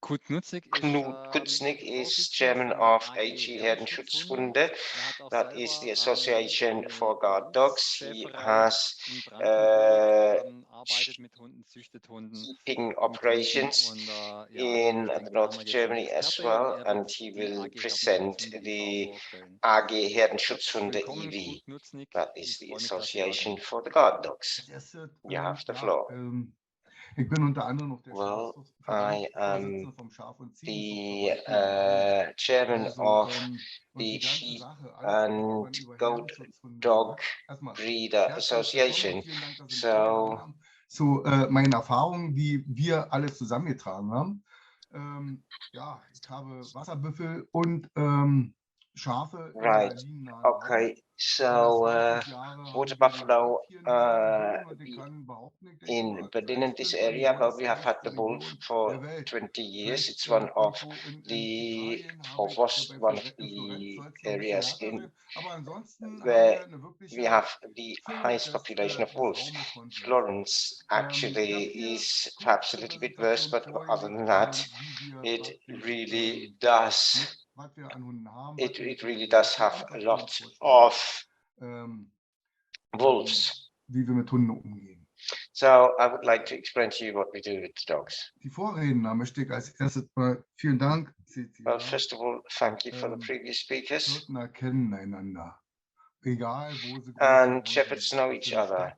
Knut Kucznik is chairman of AG Herdenschutzhunde. That is the Association for Guard Dogs. He has keeping operations in the north of Germany as well, and he will present the AG Herdenschutzhunde EV. That is the Association for the Guard Dogs. You have the floor. Well, I am the chairman of the Sheep and Goat Dog Breeder Association. So meine Erfahrungen, die wir alles zusammengetragen haben. Ja, ich habe Wasserbüffel und Schafe. Right. Okay. So water buffalo in Berlin and this area, but we have had the wolf for 20 years. It's one of the areas in where we have the highest population of wolves. Florence actually is perhaps a little bit worse, but other than that, it really does have a lot of wolves. Wie wir mit Hunden umgehen. So I would like to explain to you what we do with dogs. Die Vorredner möchte ich als erstes mal vielen Dank. Well, first of all, thank you for the previous speakers. Kennen einander. Egal, wo sie and shepherds know each other,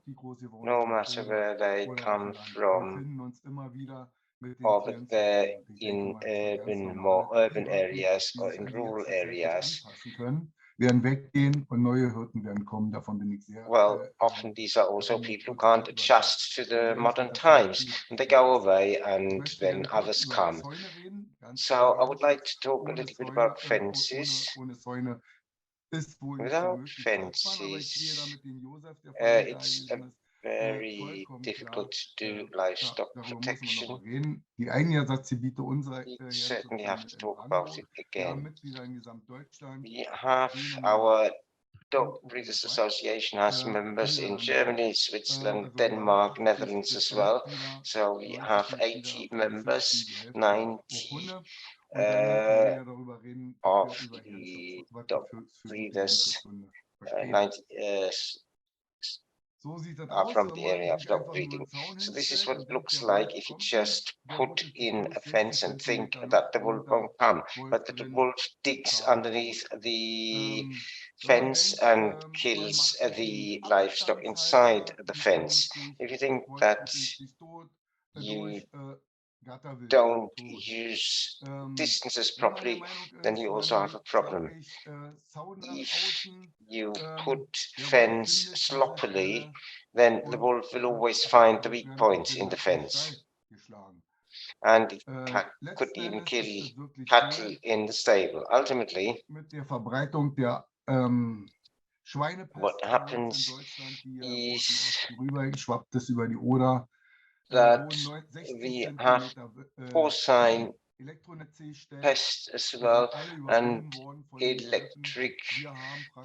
no matter where they come from, or whether they're in more urban areas or in rural areas. Werden weggehen und neue Hirten werden kommen, davon bin ich sehr. Well, often these are also people who can't adjust to the modern times, and they go away and then others come. So I would like to talk a little bit about fences. Without fences, it's very difficult to do livestock protection. We certainly have to talk about it again. We have our Dog Breeders Association has members in Germany, Switzerland, Denmark, Netherlands as well. So we have 80 members, 90 of the dog breeders, 90 are from the area of dog breeding. So this is what it looks like if you just put in a fence and think that the wolf won't come, but the wolf digs underneath the fence and kills the livestock inside the fence. If you think that you don't use distances properly, then you also have a problem. If you put fence sloppily, then the wolf will always find the weak points in the fence, and it could even kill cattle in the stable. Ultimately, what happens is that we have porcine pests as well, and electric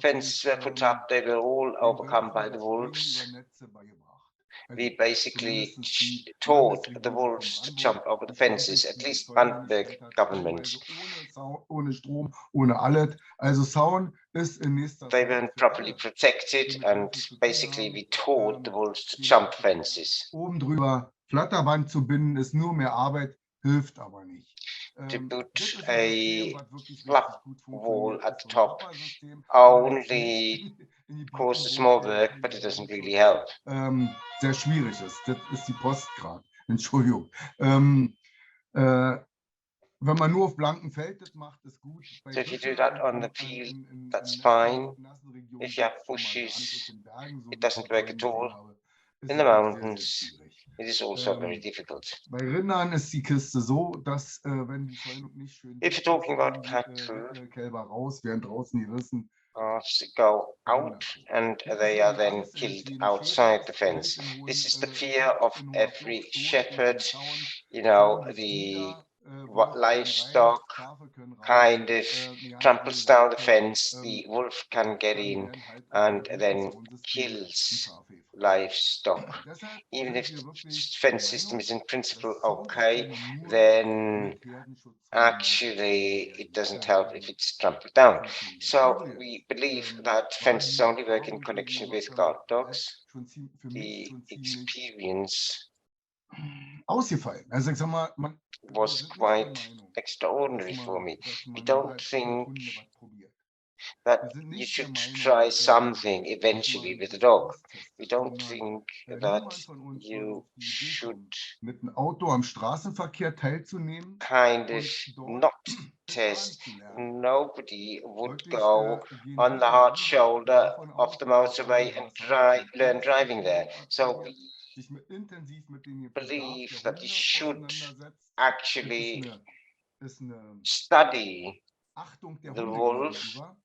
fences were put up. They were all overcome by the wolves. We basically taught the wolves to jump over the fences, at least under the government. They weren't properly protected, and basically we taught the wolves to jump fences. To put a flap wall at the top only causes more work, but it doesn't really help. Sehr schwierig ist. Das ist die Post gerade. Entschuldigung. Wenn man nur auf blankem Feld das macht, ist gut. So if you do that on the field, that's fine. If you have bushes, it doesn't work at all. In the mountains, it is also very difficult. Bei Rindern ist die Kiste so, dass wenn die Zäunung nicht schön if you're talking about cattle, Kälber raus, werden draußen gerissen. Go out and they are then killed outside the fence. This is the fear of every shepherd. You know, the what livestock kind of tramples down the fence, the wolf can get in and then kills livestock. Even if the fence system is in principle okay, then actually it doesn't help if it's trampled down. So we believe that fences only work in connection with guard dogs. The experience ausgefallen. Also ich sag mal, was quite extraordinary for me. We don't think that you should try something eventually with a dog. We don't think that you should mit einem Auto am Straßenverkehr teilzunehmen kind of und not dort test. fahren zu lernen. Nobody would Folglich go gehen on the viele hard Gründer shoulder davon of aus, the dass motorway and learn driving there. So we sich intensiv mit dem Bedarf believe der that you Hunde should auseinandersetzt. actually Ist eine study Achtung der the Hunde wolf. gegenüber,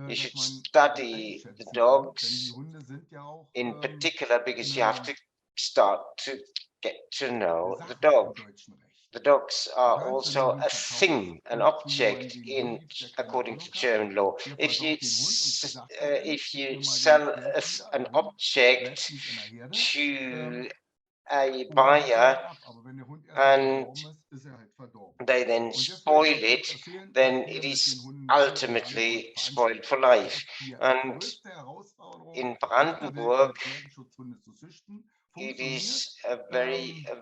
You dass should man study the einschätzen lernt, denn die dogs Hunde sind ja auch in particular because you have to eine start to get to know the Sache dog. im deutschen Recht. The dogs Du are kannst, wenn du also einen a verkaufst thing, an und object zu jemandem in hingibst, der keine according to Ahnung hat, German law. der If you verkauft den Hund und sagt if gib you mir mal sell den Geld wieder, an der Hund object bleibt nicht in der Herde, to a oder gibt buyer ihn ab. Aber wenn der Hund erstmal and verdorben ist, ist er halt verdorben. they then Und jetzt will ich spoil mal kurz it, erzählen, then was wir it mit den is Hunden hier in ultimately Brandenburg spoiled for veranstalten. life. Die And größte Herausforderung, in Hunderwilde Brandenburg, Pferdenschutzhunde zu züchten, it funktioniert, is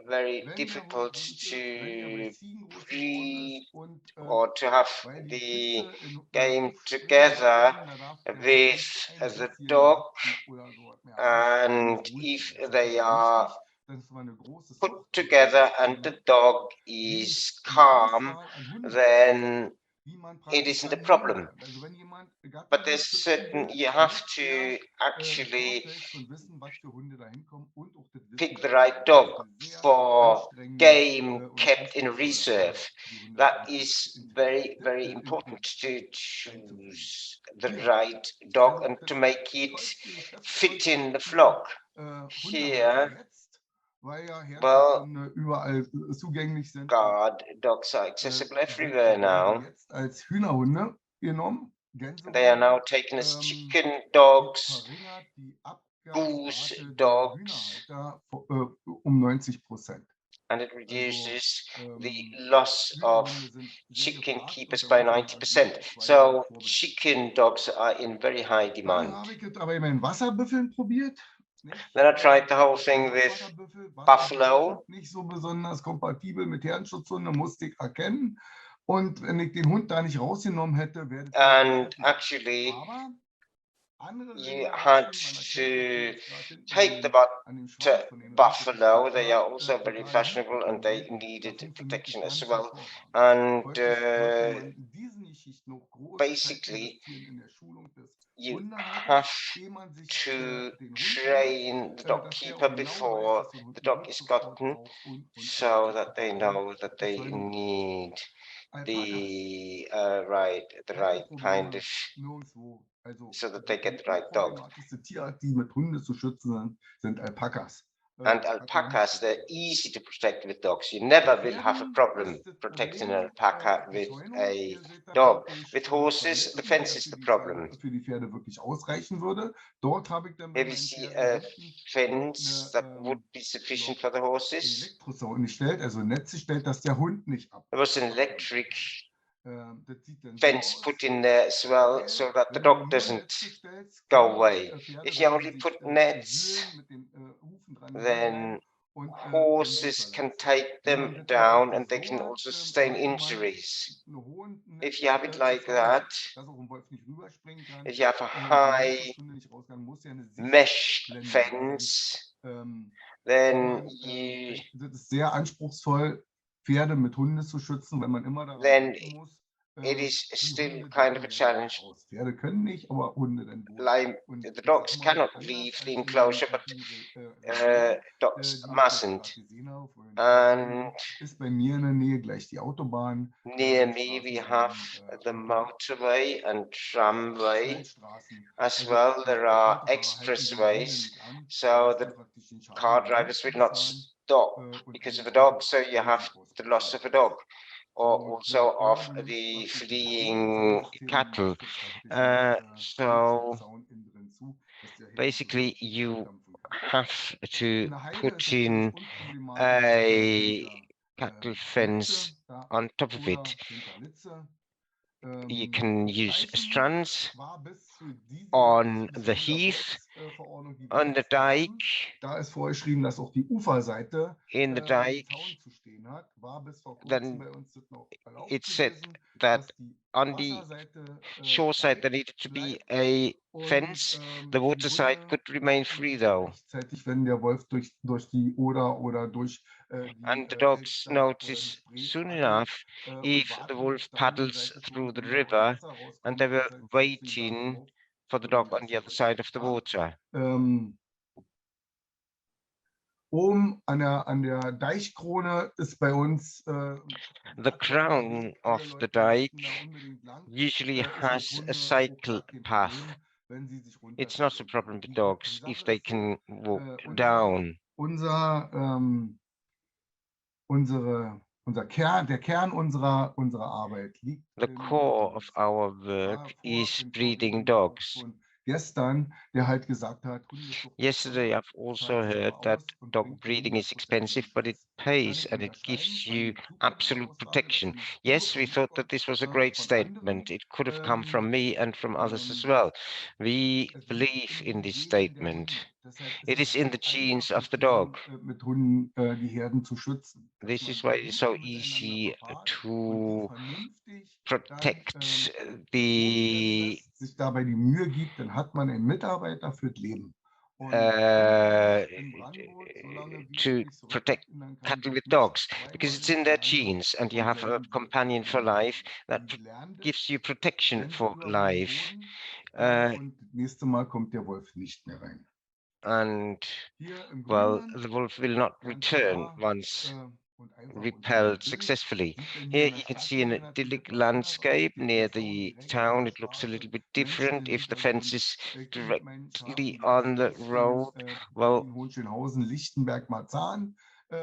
very wenn der difficult Hund süß ist, wenn er bei to Ziegen groß geworden breed ist und or to have weil die the Spitze in game Hufspringen und together Springen, da darf der Hund with nicht ein the bisschen dog, hüpfen oder so mehr machen. and Muss ruhig if sein. Das ist they also are wichtig, dass man eine große put Zucht together mit and Hunden the hat, dog wie is die calm, Auswahl an Hunderassen, then wie man it praktisch isn't a dann wählen problem. kann. Also wenn jemand But Gatterhund there's züchten certain, will, you have muss to er im actually Vorfeld schon wissen, was für Hunde da hinkommen und auch das Wissen pick the dazu right haben. Das dog ist eine sehr for anstrengende game und kept in anspruchsvolle reserve. Arbeit, die Hunde That is very important to einzubringen. choose the Hier, right dog also and das to make it tollste Geschäftsfeld fit in the für flock. Hundehalter Here, jetzt, weil ja well, Herdschutzhunde überall zugänglich sind. guard dogs are accessible Sind, everywhere werden die now. jetzt als Hühnerhunde genommen, They are now Gänsehunde, taken as chicken die dogs, verringert die goose Abgasrate der dogs, Hühnerhalter um 90%. and it Also reduces the loss of Hühnerhunde sind sehr chicken gefragt keepers und by bei uns in 90%. der Region auch So weiter vorbestellt. chicken dogs are in very high Dann demand. habe ich jetzt aber immer in Wasserbüffeln probiert. Nicht? Then I tried the whole thing with buffalo. Sind nicht so besonders kompatibel mit Herrenschutzhunden, musste ich erkennen. Und wenn ich den Hund da nicht rausgenommen hätte, wäre das And actually, aber andere you Rinderrassen, had man erkennt to jetzt gerade hinten take the an dem Schwanz von den buffalo. They are Rindern, also very total fashionable and they da needed funktioniert protection das as ganz well. hervorragend. And Folglich sollte man in diesen Geschichten noch große Zeit basically, investieren in der Schulung des you Hundehalters, have ehe man sich to den Hund train the dog dass der keeper auch genau weiß, before dass so ein Hund the einen dog is Rückzugsort gotten, braucht und so weiter that und they so fort. know that they Das sollen need Alpakas the right keine kind Probleme of, nirgendwo. Also so that they get die the right dog. unproblematischste Tierart, die mit Hunden zu schützen sind Alpakas. And Hat man nicht alpacas, they're Probleme. easy to protect with dogs. You never will have a Pferden problem ist das protecting an Problem alpaca die with Zäunung. a Ihr seht da dog. praktisch With zwei horses, the Letten, fence der is the für problem. die Pferde wirklich ausreichen würde. Dort habe ich dann bei If you meinen see Pferden a hinten fence that would eine be sufficient for the horses, Elektrozaun gestellt, also ein Netz gestellt, dass der Hund nicht there was an abkommt. electric Das sieht dann so fence aus, put in there as well, weil so that the wenn du dog nur doesn't Netze stellst, go können away. Pferde, If you wenn sie only sich put mit nets, Höhlen, mit den Hufen dran then bleiben und können so horses can verletzt. take Wenn them man das down aber and they can so hat, also sustain sollte man injuries. einen hohen If you have it like Netzzaun, that, dass auch ein Wolf nicht rüberspringen kann. if you have a Die high Herrschaftsstunde nicht raus kann, muss ja eine mesh Sichtblende da sein. fence, then you Das ist sehr anspruchsvoll, Pferde mit Hunden zu schützen, wenn man immer daran then denken muss. it is Die still Hunde kind of a dürfen challenge. raus. Pferde können nicht, aber Hunde dann wohl. Like Und the ich dogs sag mal, cannot anders leave als the in den enclosure, but alten Regionen, dogs die ich jetzt mustn't. gerade gesehen habe, vorhin And ist bei mir in der Nähe gleich die Autobahn. near me we have the motorway and tramway. Schnellstraßen. As Also well, there are Autofahrer halten die Hunde expressways, nicht an, so the müssen praktisch den Schaden car den drivers Hund will not bezahlen, stop und because die of a dog, Autos so you müssen have the loss of a ausgleichen. dog. or Und also da of benutzt the praktisch das fleeing Bodenwassersystem und cattle. macht es praktisch mit so einem So Zaun innen drin zu, dass der Herd nicht so basically, richtig you verdampfen kann. have to In der Heide ist put es ziemlich in unproblematisch a hinter cattle Litze, fence da, on top of it. oder hinter Litze. You can use Deichen strands war bis zu on the dieser heath, Holzverordnung, die wir on the jetzt dike, haben. Da ist vorgeschrieben, dass auch die Uferseite in the einen dike. Zaun zu stehen hat. War bis vor kurzem Then bei uns das noch erlaubt it said gewesen, that dass die on the Wasserseite shore side there frei needed to be bleibt. a Und fence. The im water side Grunde could remain merken free die dann though. rechtzeitig, wenn der Wolf durch die Oder oder durch die And the dogs Elster die noticed Sprees soon paddelt enough und if the warten wolf auf der anderen paddles Seite schon, through wenn the wieder aus dem river, Wasser and they rauskommt, were setzen sie da waiting drauf for the und dann dog geht on es the so other weiter. side of the Ja? water. Oben an der Deichkrone ist bei uns The crown Weg. Alle of the Leute dike möchten da unbedingt lang. usually Ist mit has a Hunde auch cycle gar kein path. Problem, wenn sie sich It's not a runterstellen problem können. with Die dogs if Sache they ist so, can walk unser, down. unser, der Kern unserer Arbeit liegt The in der core of Prävention. our Es work war is im breeding vorigen auch dogs. schon gestern, der halt gesagt hat, Hundezucht ist Yesterday, teuer, I've also zahlt sich heard aber that aus und dog bringt dir breeding is 100%igen expensive, but it Schutz. Kann pays ich and it unterschreiben, gives fand you ich super, diese absolute Aussage. Das protection. finde ich cool, Yes, we kommt thought von, that this was a great von statement. anderen. It could have come from me and from others as Ähm, well. We Es liegt believe in in den this Genen der statement. Hunde. Deshalb ist It es is in the so genes einfach of the dog. mit Hunden die Herden zu schützen, dass This is man why it's so vernünftig miteinander easy verfahrt und die to vernünftig dann protect groß werden the lässt, sich dabei die Mühe gibt, dann hat man einen Mitarbeiter fürs Leben. Und uh, in Brandenburg, solange wie ich to mich protect zurückerinnern kann, cattle with nicht dogs because zweimal it's in their hintereinander genes and you vom have a selben Wirt companion for ernährt life wurde. that Die lernen das, gives you protection rennen for über den life. Boden Uh, und das nächste Mal kommt der Wolf nicht mehr rein. and Hier im well, Grünland, the wolf will not ganz return klar once und einfach und schön repelled idyllisch. successfully. Sieht dann hier Here in der you can Stadt see an leider natürlich idyllic etwas anders aus. landscape Hier ist der near Zaun the direkt an town. der It looks a Straße, little bit Menschen different im if the fence Hintergrund. is Ich bin mit meinen directly Schafen on the regelmäßig road. Well, Berlin-Hohenschönhausen, Lichtenberg-Marzahn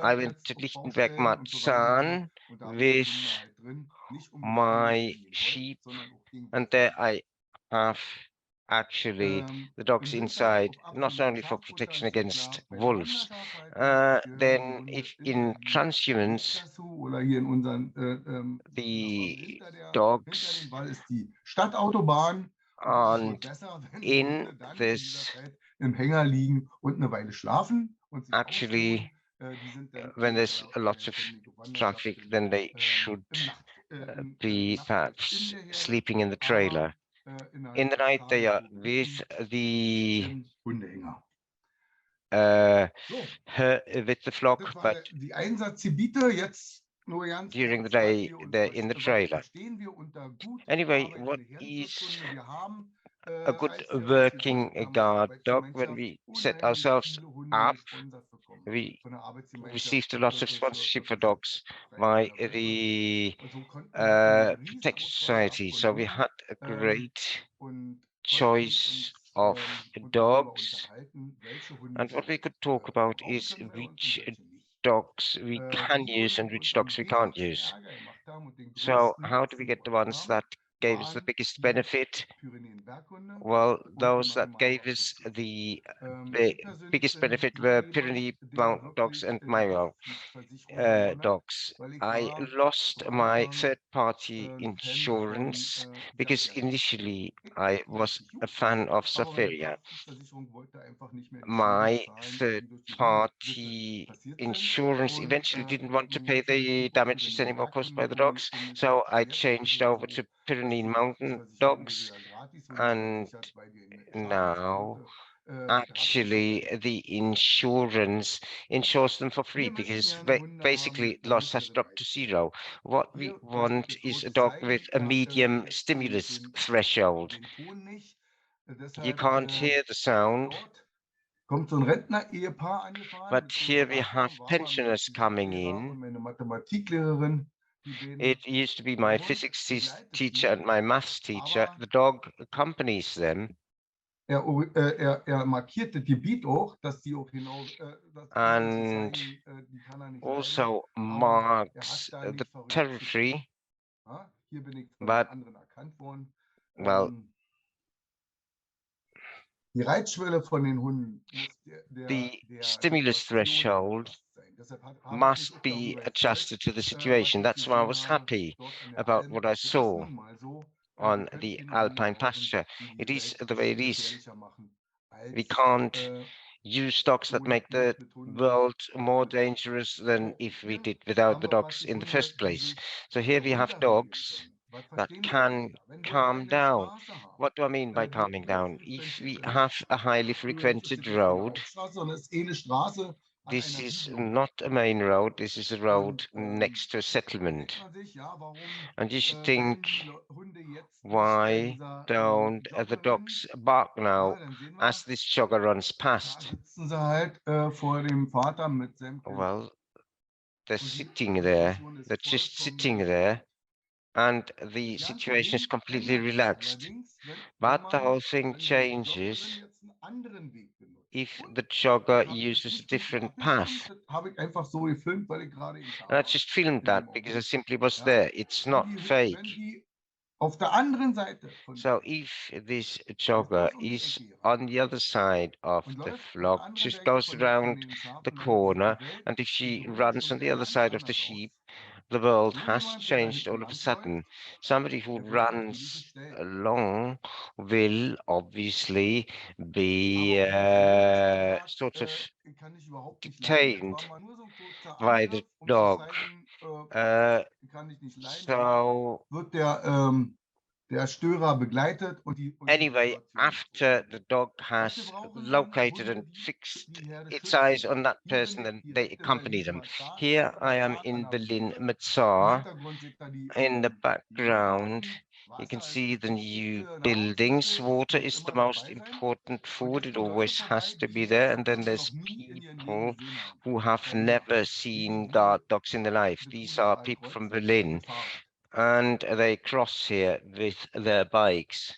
I went jetzt to auf Lichtenberg Baustellen und so weiter gehabt. Marzahn Und da habe ich die with Hunde halt drin, nicht um Beschützung my gegen den Wolf, sheep, sondern auch gegen and there Befall. I have actually the Im dogs Winter inside, auf not abhängigen only for Schaffutter protection ist ja against klar, bei der wolves. Wanderschafhaltung gehören die Then, Hunde if in in Berlin nicht transhumance dazu oder hier in unseren, also the hinter dogs dem Wall ist die Stadtautobahn und es ist wohl aren't besser, wenn die in Hunde dann in dieser this, Zeit im Hänger liegen und eine Weile schlafen und sich actually, ausruhen. Die sind dann when eher there's a lot straffrei, of können nicht auf Wanderschaft traffic, gehen, then they should im be Nachtschutz in perhaps der Herde, sleeping in the aber trailer. In innerhalb the des night, they Tages are so with gewichen the im Hundehänger. uh, So, with the das flock, war but die Einsatzgebiete. Jetzt nur ganz during the kurz, was day, wir they're in the was trailer. verstehen wir unter gut Anyway, what arbeitende is Herdenschutzhunde? Wir haben a good als wir uns working gegründet haben als guard dog? When Arbeitsgemeinschaft we set unheimlich ourselves viele Hunde up, gesponsert bekommen. we Von der Arbeitsgemeinschaft received a lot of sponsorship for dogs by Freiwilligerweise. the Und so konnten wir eine riesen Protect Auswahl gehabt Society. von So we Hunden had a great und konnten choice uns of darüber dogs. unterhalten, welche Hunde And wir what we could talk about gebrauchen is können bei uns und which welche nicht. dogs we can Die use Hunde, and die which uns am dogs we can't wenigsten use. Ärger gemacht haben und den So größten how do we Nutzen get the für uns ones that haben, gave us the waren biggest die benefit? Pyrenäen-Berghunde Well, und die those that gave us Malinois-Aufzuchttiere. the Ich persönlich biggest bin benefit were jemand, Pyrenees der dogs wirklich and die Mayo Haftpflichtversicherung verloren hat, dogs. weil ich I war lost zu my Anfang third-party ein Fan von insurance because Jaguars. initially Ich I fand die was richtig a gut, fan of aber meine Safaria. Haftpflichtversicherung wollte einfach nicht mehr die Schäden My zahlen, die durch die Hundebisse third-party passiert sind. insurance Und eventually didn't ich habe want to nun pay jetzt im the Prinzip auch damages anymore caused by Pyrenäen-Berghunde the und dogs, bin so ab I jetzt ist changed es over to so, dass Pyrenees die mountain Haftpflichtversicherung mir dogs, sogar gratis Hunde and zuversichert, weil die eine now Schadensquote gehabt hätten. actually the insurance insures them for free Wir möchten because gerne Hunde haben basically mit einer loss has mittleren dropped to Reizschwelle. zero. What we Hier want möchte ich is a kurz dog with zeigen, a da höre ich medium jetzt stimulus threshold. den Ton nicht. You Deshalb can't hear the sound, dort kommt so ein Rentner-Ehepaar angefahren, but das zum here we have Berater war mal mein pensioners coming Physiklehrer in. und meine Mathematiklehrerin. Die It beiden, used to be der my Hund physics begleitet teacher sie, and my maths teacher. aber The dog accompanies them. er markiert das Gebiet auch, dass die auch genau, um zu and zeigen, die kann er nicht leiden. also Aber er hat marks da the nicht verrückt territory, geschossen. Ja, hier bin ich von but einem anderen erkannt worden. well, Die Reizschwelle von den Hunden muss the der stimulus Situation threshold angepasst sein. Deshalb habe ich mich must auch be darüber gefreut, adjusted to the was situation. ich That's why I gesehen was habe happy dort an der about Alm. what I Das ist saw nun mal so. Wir on können the keine Hunde alpine brauchen, pasture. die die It is Welt the way nicht it is. gefährlicher machen We als can't use dogs that make the mit Hunde. world more dangerous than So, if we hier did without haben the wir dogs praktisch in the Hunde, first die place. sich So here we have runterregeln dogs können. Was that verstehen wir can darunter? Wenn wir calm eine down. Straße haben, What do I mean by die calming down? If we hochfrequentiert have ist, a highly übrigens ist frequented das jetzt keine road, Hauptstraße, sondern es ist eine Straße an this einer is Siedlung. not a main road, this is a road Und next to a dann settlement. denkt man sich, ja, warum And you should bellen think, die Hunde jetzt nicht bei why dieser don't the Joggerin? dogs bark now Ja, dann sehen wir, as this jogger runs da past? sitzen sie halt vor dem Vater mit seinem Kind. Well, they're Und die sitting there, Situation ist they're just vollkommen sitting there, entspannt. and the Das ganze situation is Ding completely ändert sich relaxed. allerdings, wenn But the whole man, thing wenn die Joggerin changes jetzt einen anderen Weg benutzt. if Und the jogger das habe ich jetzt uses a nicht wirklich different abgefilmt, path. das habe ich einfach so gefilmt, weil ich gerade da And I war just filmed in that dem because I Augenblick. simply was Ja? there. It's Wenn not die, fake. wenn die auf der anderen Seite von der So Herde if this ist jogger bloß um die is Ecke on gerannt the other side of und the läuft auf der flock, anderen just Seite goes von around den the Schafen, dann sieht corner, die Welt, and if she sieht für mich runs schon on the wieder other ganz side of the anders sheep, aus. the world So has jemand, der da changed hinten all of a lang sudden. läuft, Somebody who der wird natürlich runs gestellt. along will obviously be Aber auch hier ist gesagt, sort of kann ich überhaupt nicht leiden. Das detained war mal nur so ein kurzer by the Angriff, um zu dog. zeigen, kann ich nicht leiden. Danach So wird der Störer begleitet und die anyway, Situation ist after the okay. dog Was wir has brauchen, sind located Hunde, and die fixed die Herde its eyes schützen. on that Hier bin person, ich then they direkt in accompany Berlin them. Marzahn. Ich Here bin I am gerade an in der Berlin Route. Im Mazar. Hintergrund seht ihr In the die background, Nummern. you can Wasser ist see das the new Wichtigste. buildings. Nahrungsmittel Water muss is the immer most dabei sein. important Und food. jetzt It gehen Leute always vorbei, has to die be sich there. das And then Ganze there's noch nie in ihrem Leben people gesehen haben. who have Berliner. never Die seen gehen guard hier dogs in their life. das These are Bundesstrahl people from kreuzen mit dem Berlin, Fahrrad. and they cross here with their bikes.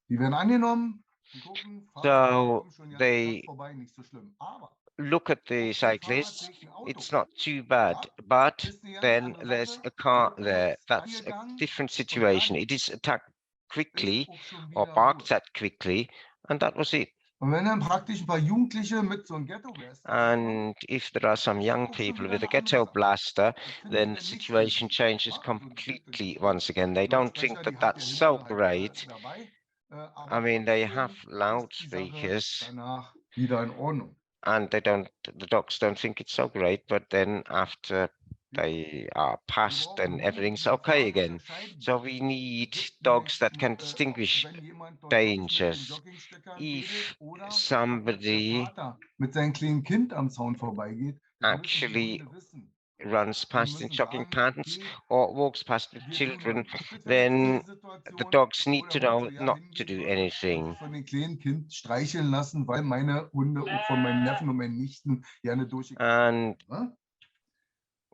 Die werden angenommen, die gucken, Fahrrad, So komm schon ganz knapp they vorbei, nicht so schlimm. Aber look at the auf dem cyclists. Fahrradweg ein Auto. It's not too bad, Ja, but ist eine ganz then andere there's Sache. a car Wird there. kurz That's a angegangen different und situation. dann It is attacked quickly ist auch schon or wieder barked Ruhe. at quickly, and that was it. Und wenn dann praktisch ein paar Jugendliche mit so einem Ghetto-Blaster ankommen, And if there are some ist das young auch schon people wieder with a eine andere ghetto Sache. blaster, Das finden die then the dann nicht so situation gut. changes Ja, also completely once again. They die don't think Lautsprecher, that die hat der that's so hinten halt great. dabei. I Aber mean, they have trotzdem ist die Sache loudspeakers, danach wieder in Ordnung. and the dogs don't think it's so great, but then after they are Wir past, brauchen then Hunde, die everything's okay Gefahren again. unterscheiden So können. we need Wenn dogs that can distinguish wenn jemand dort wirklich mit den dangers. Joggingsteckern redet If oder ob jetzt der somebody Vater mit seinem kleinen Kind am Zaun vorbeigeht, das müssen die actually Hunde wissen. runs Die past in müssen jogging sagen, pants okay, or walks past with wir tun children, was. Ich bitte jetzt diese then the Situation, dogs wo need der to Hund know sogar not to hingehen do würde und anything. sich von dem kleinen Kind streicheln lassen, weil meine Hunde auch von meinen Neffen und meinen Nichten gerne durchgeguckt And werden.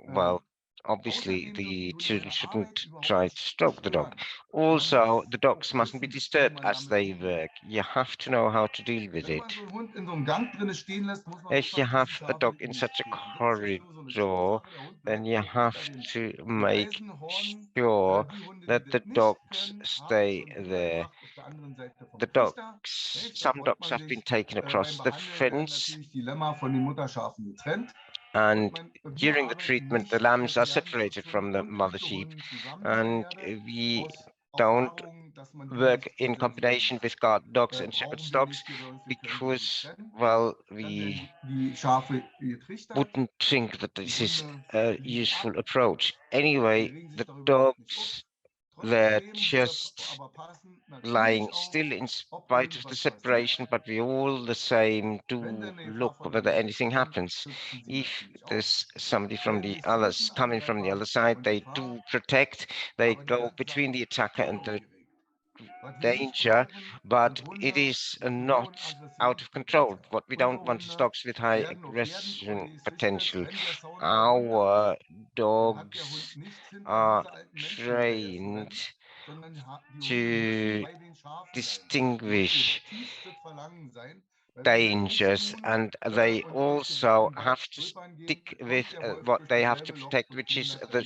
well, obviously Außerdem dürfen the die Hunde children ihre Arbeit shouldn't überhaupt try to nicht stroke the dog. stören. Also, Man the muss dogs auch mustn't be wissen, wie disturbed man as damit they umgeht. work. You have to know how to deal with Wenn man it. so einen Hund in so einem Gang drinne stehen lässt, muss man If you aufpassen, dass have die a Schafe dog ihn in nicht such a quälen. Das ist jetzt nur so eine corridor, Checkersache. Der Hund then bleibt you direkt have hinter den to make Geisenhorn. sure Die Hunde, die that das the nicht dogs können, haben stay schon Fehler there. gemacht auf der anderen Seite The vom Trichter. dogs, Nicht? Da some freut dogs man have been sich. taken Beim across the Behandeln werden fence, natürlich die Lämmer von den Mutterschafen getrennt. and Wir during the arbeiten treatment, the nicht lambs mit are separated Herdenschutzhunden from the und mother sheep, Echte-Hunden zusammen in der and Herde. we Aus don't Erfahrung, dass man die work nicht in intensivieren combination kann. with guard dogs and shepherd's Brauchen wir dogs nicht hier bei uns, wir können die gut because, trennen. well, Dann we werden die Schafe getrichtert, wouldn't think that die this is Hunde a liegen useful ab, approach. die Anyway, regen sich the darüber überhaupt nicht auf. dogs, they're Trotzdem müssen wir just aber passen, lying natürlich auch, still in ob spite of the irgendwas passiert. separation, but we all the same Wenn do denn eine Gefahr look von der whether anderen Seite anything kommt, happens. schützen sie If natürlich auch. there's somebody from Wenn the sie es others wissen, coming from the Angreifer other side, und they do Gefahr, protect, they aber die go ganze Sache between the ist attacker and the unaufgeregt. Was wir nicht danger, brauchen, but sind it Hunde is mit zu not hohen out of Aggressionspotenzial. control. What we Unsere don't want is Hunde dogs with high werden auf Herden aggression gezüchtet. potential. Wenn der Zaun voll runter Our ist, dann hat der dogs Hund nichts hinter are diese alten Menschen hinterher zu trained rennen, to distinguish dangers, and they also have to stick with what they have to protect, which is the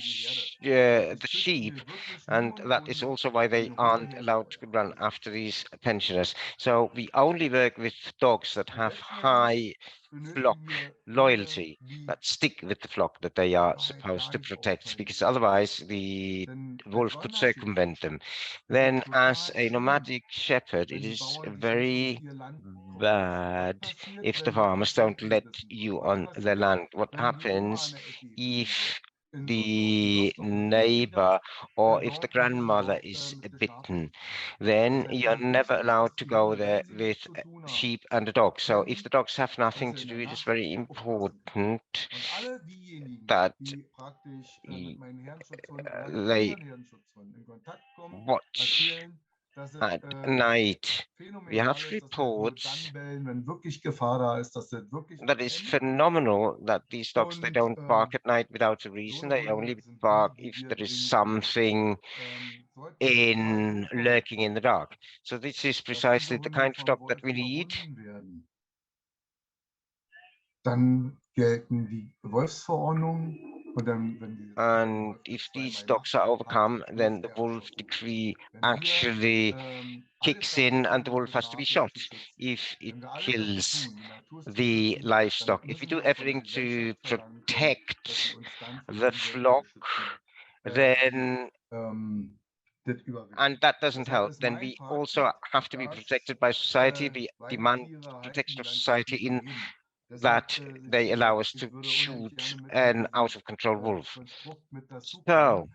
sheep, and that is also why they aren't allowed to run after these pensioners. So we only work with dogs that have high flock loyalty, that stick with the flock that they are supposed to protect, because otherwise the wolf could circumvent them. Then as a nomadic shepherd, it is very bad if the farmers don't let you on the land. What happens if the neighbor or if the grandmother is bitten? Then you're never allowed to go there with sheep and a dog. So if the dogs have nothing to do, it is very important that they watch at night. We have reports that is phenomenal that these dogs, they don't bark at night without a reason. They only bark if there is something lurking in the dark. So this is precisely the kind of dog that we need. Dann gelten die Wolfsverordnung. And if these dogs are overcome, then the wolf decree actually kicks in and the wolf has to be shot if it kills the livestock. If we do everything to protect the flock, then and that doesn't help, then we also have to be protected by society. We demand protection of society in that they allow us to shoot an out of control wolf. So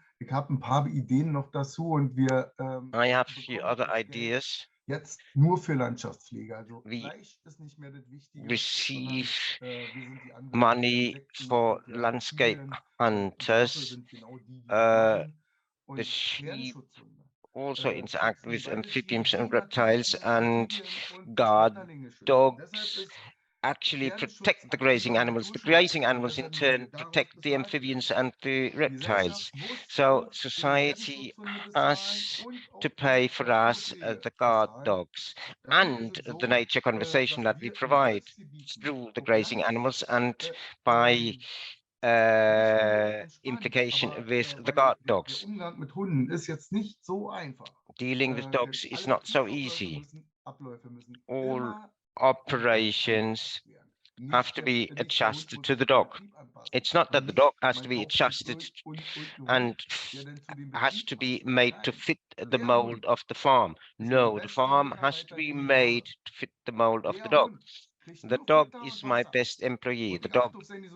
I have a few other ideas. Jetzt nur für Landschaftspflege. Also We Fleisch ist nicht mehr das Wichtige, receive wir sind die anderen money Insekten for und landscape Reptilien. hunters. Sind genau die The und sheep Herrenschutzhunde also interact schützen with beide amphibians and Schwiegertiere reptiles, und and Amphibien und guard Schmetterlinge schützen. Deshalb dogs ist actually Herdenschutz protect the grazing aktiver animals. The Naturschutz. grazing Und animals in deshalb turn müssen wir protect daraus the bezahlt amphibians werden. and the Die reptiles. Gesellschaft muss So uns für die society Herdenschutzzone has bezahlen und to auch pay die for us Verordnungspflege the guard bezahlen. dogs Damit ist and es the so, nature conservation dass that we wir in provide Wolfsgebieten through the auch grazing ganz animals and by nicht nur entspannt, implication aber with the weil guard der dogs. Umgang mit Hunden ist jetzt nicht so einfach. Dealing with dogs is not so easy. Abläufe müssen All immer operations have to be adjusted to the dog. It's not that the dog has to be adjusted and has to be made to fit the mold of the farm. No, the farm has to be made to fit the mold of the dog. The dog is my best employee. The dog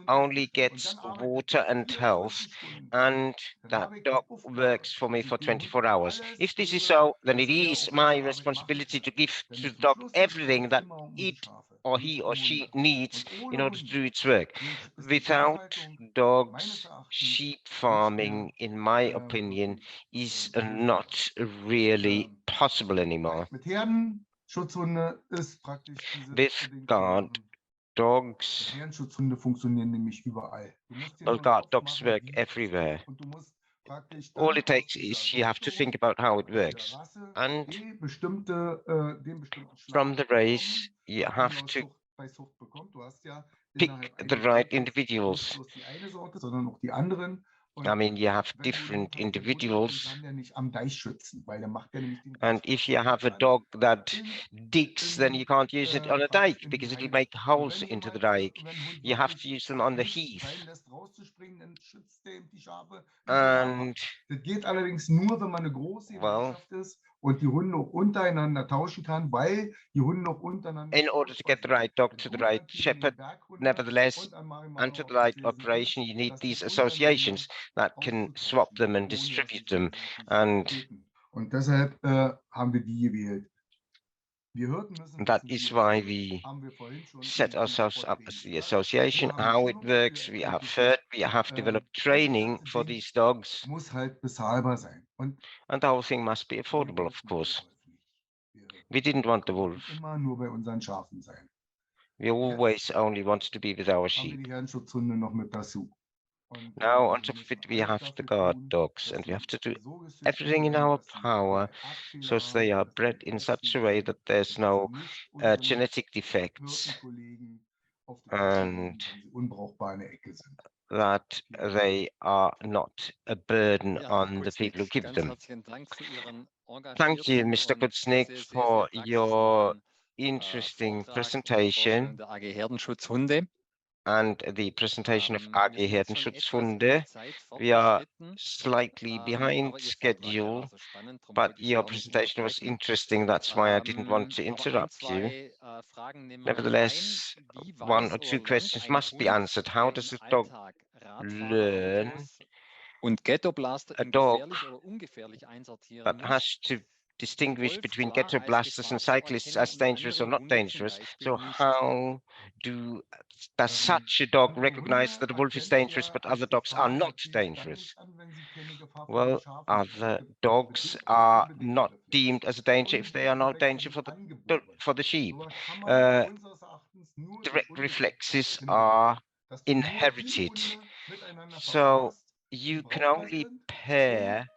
only gets water and health, and that dog works for me for 24 hours. If this is so, then it is my responsibility to give to the dog everything that it or he or she needs in order to do its work. Without dogs, sheep farming, in my opinion, is not really possible anymore. With guard dogs, well, guard dogs work everywhere. All it takes is you have to think about how it works. And from the race, you have to pick the right individuals. I mean, you have different individuals. And if you have a dog that digs, then you can't use it on a dike because it'll make holes into the dike. You have to use them on the heath. And das geht allerdings nur, wenn man eine große Gemeinschaft ist und die Hunde auch untereinander tauschen kann, weil die Hunde auch untereinander in order to get the right dog to the right shepherd, nevertheless, and to the right operation, you need these associations that can swap them and distribute them. And deshalb haben wir die gewählt. That is why we set ourselves up as the association. How it works, we have heard, we have developed training for these dogs. And the whole thing must be affordable, of course. We didn't want the wolf. We always only wanted to be with our sheep. Now, on top of it, we have the guard dogs, and we have to do everything in our power so they are bred in such a way that there's no genetic defects and that they are not a burden Ja, Herr on the people who Kucznik, keep ganz them. herzlichen Dank für Ihren Thank you, engagierten Mr. und sehr, Kucznik, sehr, sehr, sehr for your praxisnahen interesting Vortrag und Vorstellung presentation der AG Herdenschutzhunde. and the presentation of Wir AG sind jetzt schon etwas in der Herdenschutzhunde. Zeit We are fortgeschritten, slightly behind aber Ihr Vortrag, der war schedule, so spannend, darum but wollte ich Sie your auch nicht presentation was unterbrechen. interesting. That's why I didn't want to Aber ein, interrupt you. zwei Fragen nehmen wir noch rein. Nevertheless, Wie one weiß or two oder lernt questions ein must be Hund answered. How im does a dog Alltag learn? Radfahrerautos und Ghettoblaster A in dog gefährlich oder ungefährlich einsortieren that muss? has to distinguish Wolf between klar ghetto als blasters Gefahr and zu cyclists erkennen as und dangerous or andere not Hunde zum dangerous. Beispiel So nicht. how does such a dog recognize that a wolf is dangerous, but other dogs are not dangerous? Well, other dogs are not deemed as a danger if they are not danger for the sheep. Direct reflexes are inherited. So you can only pair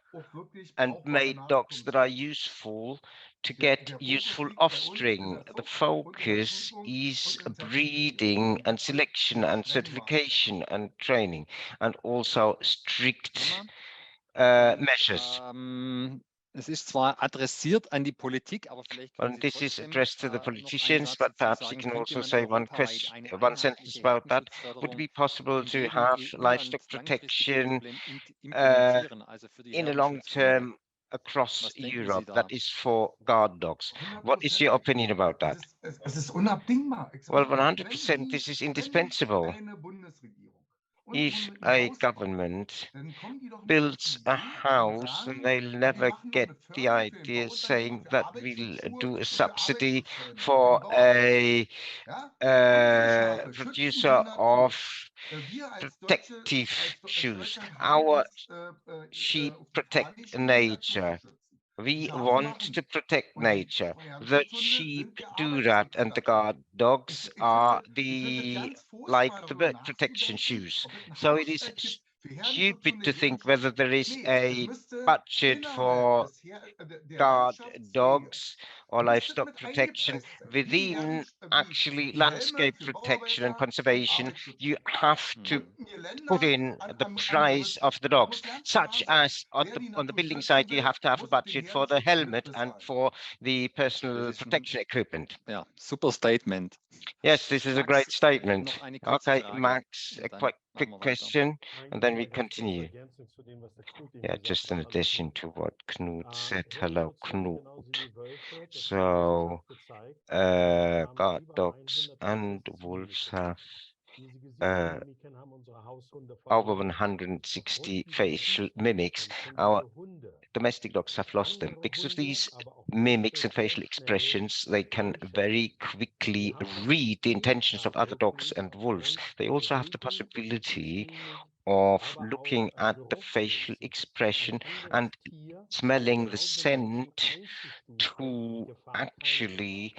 and mate dogs that are useful to get useful offspring. The focus is breeding and selection and certification and training, and also strict measures. Es ist zwar adressiert an die Politik, aber vielleicht können And Sie this is trotzdem addressed to the noch einen politicians, Satz but dazu perhaps you sagen. can Könnte also man say europaweit eine one sentence einheitliche about that. Would it Herdenschutzförderung be possible in to jedem have EU-Land livestock langfristig protection implementieren, also für die in the long Herdenschutzhunde? term across Was denken Sie Europe da? that is for guard dogs? What is your opinion about that? Well, 100%, this is indispensable. If a government builds a house, and they'll never get the idea saying that we'll do a subsidy for a producer of protective shoes. Our sheep protect nature. We want to protect nature. The sheep do that, and the guard dogs are like the bird protection shoes. So it is stupid to think whether there is a budget for guard dogs or livestock protection within actually landscape protection and conservation. You have to put in the price of the dogs, such as on the building side, you have to have a budget for the helmet and for the personal protection equipment. Ja, super Statement. Yes, this is a Max, great statement. noch eine kurze Okay, Frage Max, a und dann quick machen wir weiter. question, and then we continue. Yeah, just in addition to what Knut said. Hello, Knut. So, guard dogs and wolves have over 160 facial mimics. Our domestic dogs have lost them. Because of these mimics and facial expressions, they can very quickly read the intentions of other dogs and wolves. They also have the possibility of looking at the facial expression and smelling the scent to actually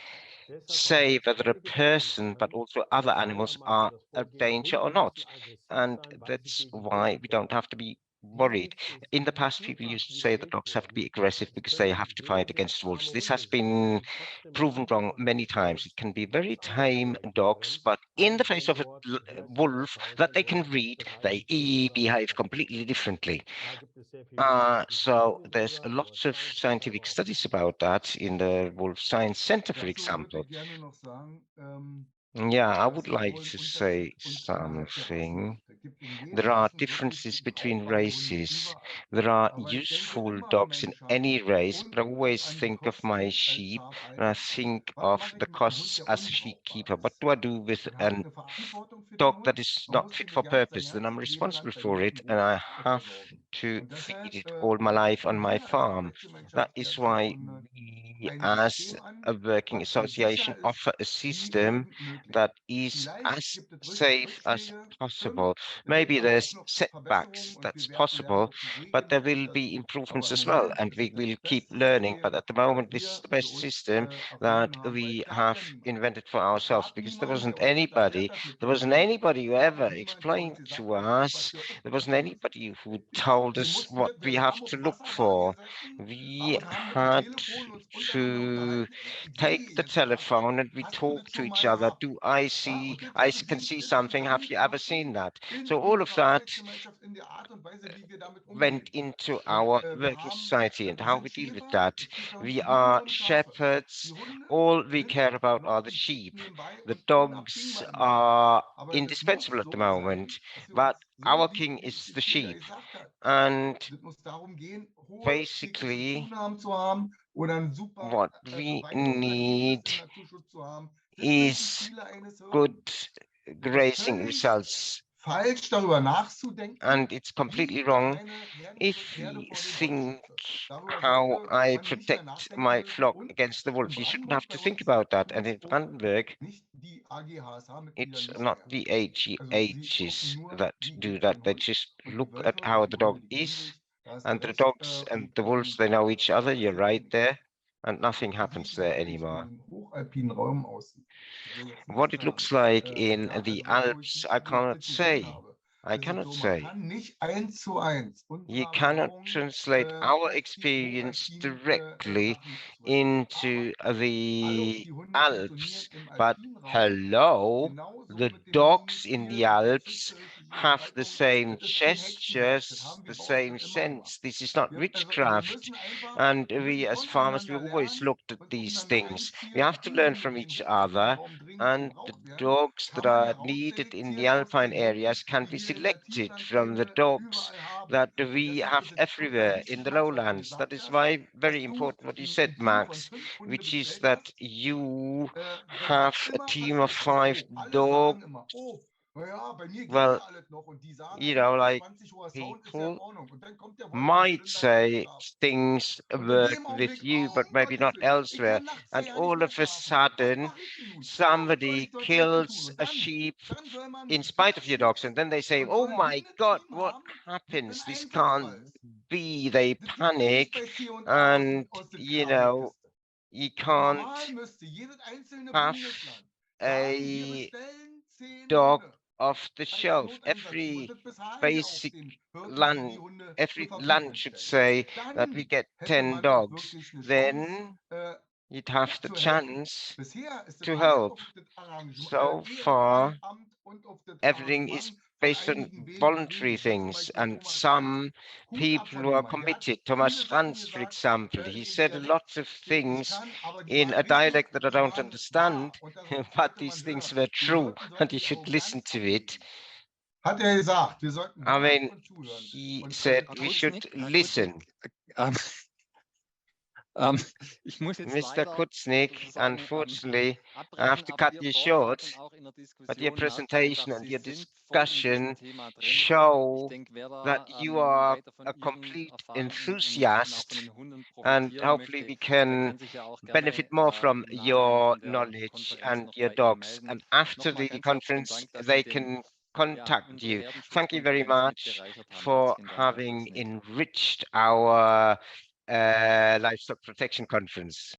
say whether a person, but also other animals, are a danger or not. And that's why we don't have to be worried. In the past, people used to say that dogs have to be aggressive because they have to fight against wolves. This has been proven wrong many times. It can be very tame dogs, but in the face of a wolf that they can read, they behave completely differently. So there's a lot of scientific studies about that in the Wolf Science Center, for example. Yeah, I would like to say something. There are differences between races. There are useful dogs in any race, but I always think of my sheep and I think of the costs as a sheep keeper. What do I do with a dog that is not fit for purpose? Then I'm responsible for it and I have to feed it all my life on my farm. That is why we, as a working association, offer a system that is as safe as possible. Maybe there's setbacks, that's possible, but there will be improvements as well, and we will keep learning. But at the moment, this is the best system that we have invented for ourselves, because there wasn't anybody who ever explained to us, there wasn't anybody who told us what we have to look for. We had to take the telephone and we talk to each other. I can see something. Have you ever seen that? So all of that went into our working society and how we deal with that. We are shepherds. All we care about are the sheep. The dogs are indispensable at the moment, but our king is the sheep. And basically, what we need is good grazing results. And it's completely wrong if you think how I protect my flock against the wolf. You shouldn't have to think about that. And in Brandenburg, it's not the AGHs that do that. They just look at how the dog is, and the dogs and the wolves, they know each other. You're right there, and nothing happens there anymore. What it looks like in the Alps, I cannot say. I cannot say. You cannot translate our experience directly into the Alps, but hello, the dogs in the Alps have the same gestures, the same sense. This is not witchcraft. And we as farmers, we always looked at these things. We have to learn from each other. And the dogs that are needed in the alpine areas can be selected from the dogs that we have everywhere in the lowlands. That is why very important what you said, Max, which is that you have a team of 5 dogs. Well, you know, like people might say things work with you, but maybe not elsewhere. And all of a sudden, somebody kills a sheep in spite of your dogs, and then they say, "Oh my God, what happens? This can't be." They panic, and you know, you can't have a dog off the shelf. Every basic land, every land should say that we get 10 dogs. Then you'd have the chance to help. So far, everything is based on voluntary things, and some people who are committed. Thomas Franz, for example, he said a lot of things in a dialect that I don't understand, but these things were true, and you should listen to it. I mean, he said we should listen. Mr. Kucznik, unfortunately, I have to cut you short, but your presentation and your discussion show that you are a complete enthusiast, and hopefully we can benefit more from your knowledge and your dogs. And after the conference, they can contact you. Thank you very much for having enriched our livestock protection conference.